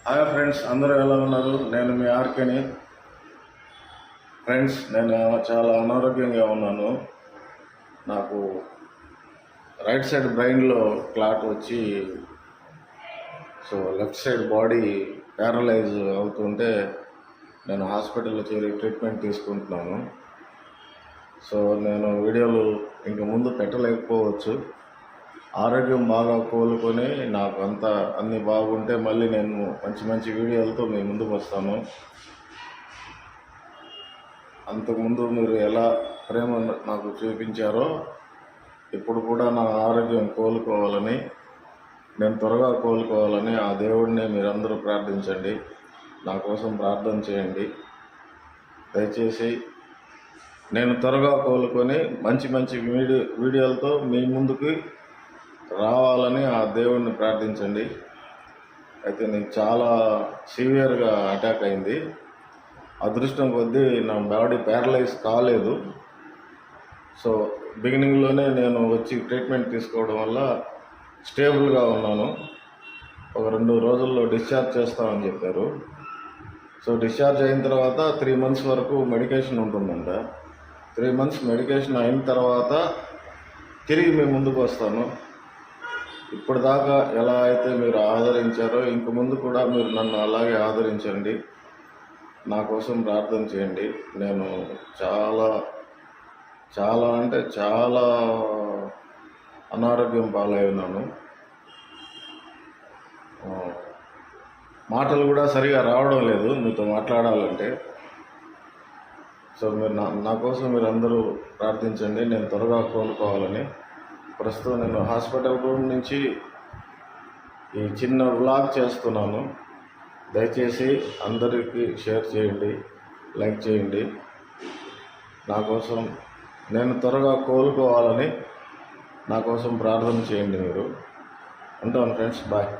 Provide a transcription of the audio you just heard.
Hi friends, అందరూ ఎలా ఉన్నారు? నేను మీ ఆర్కేని. ఫ్రెండ్స్, నేను చాలా అనారోగ్యంగా ఉన్నాను. నాకు రైట్ సైడ్ బ్రెయిన్లో క్లాట్ వచ్చి లెఫ్ట్ సైడ్ బాడీ ప్యారలైజ్ అవుతుంటే నేను హాస్పిటల్లో చేరి ట్రీట్మెంట్ తీసుకుంటున్నాను. నేను వీడియోలు ఇంక ముందు పెట్టలేకపోవచ్చు. ఆరోగ్యం బాగా కోలుకొని నాకు అన్నీ బాగుంటే మళ్ళీ నేను మంచి మంచి వీడియోలతో మీ ముందుకు వస్తాను. అంతకుముందు మీరు ఎలా ప్రేమ నాకు చూపించారో ఇప్పుడు కూడా నా ఆరోగ్యం కోలుకోవాలని, నేను త్వరగా కోలుకోవాలని ఆ దేవుడిని మీరందరూ ప్రార్థించండి. నా కోసం ప్రార్థన చేయండి దయచేసి. నేను త్వరగా కోలుకొని మంచి మంచి వీడియోలతో మీ ముందుకు రావాలని ఆ దేవుడిని ప్రార్థించండి. అయితే నీకు చాలా సివియర్గా అటాక్ అయింది. అదృష్టం కొద్దీ నా బాడీ ప్యారలైజ్ కాలేదు. బిగినింగ్లోనే నేను వచ్చి ట్రీట్మెంట్ తీసుకోవడం వల్ల స్టేబుల్గా ఉన్నాను. ఒక 2 రోజుల్లో డిశ్చార్జ్ చేస్తామని చెప్పారు. డిశ్చార్జ్ అయిన తర్వాత 3 months వరకు మెడికేషన్ ఉంటుందంట. 3 months మెడికేషన్ అయిన తర్వాత తిరిగి మీ ముందుకు వస్తాను. ఇప్పటిదాకా ఎలా అయితే మీరు ఆదరించారో ఇంక ముందు కూడా మీరు నన్ను అలాగే ఆదరించండి. నా కోసం ప్రార్థన చేయండి. నేను చాలా చాలా అంటే చాలా అనారోగ్యం పాలై ఉన్నాను. మాటలు కూడా సరిగా రావడం లేదు మీతో మాట్లాడాలంటే. మీరు నా కోసం మీరు అందరూ ప్రార్థించండి, నేను త్వరగా కోలుకోవాలని. ప్రస్తుతం నేను హాస్పిటల్ రూమ్ నుంచి ఈ చిన్న వ్లాగ్ చేస్తున్నాను. దయచేసి అందరికీ షేర్ చేయండి, లైక్ చేయండి. నా కోసం నేను త్వరగా కోలుకోవాలని నా కోసం ప్రార్థన చేయండి మీరు. ఉంటాను ఫ్రెండ్స్, బాయ్.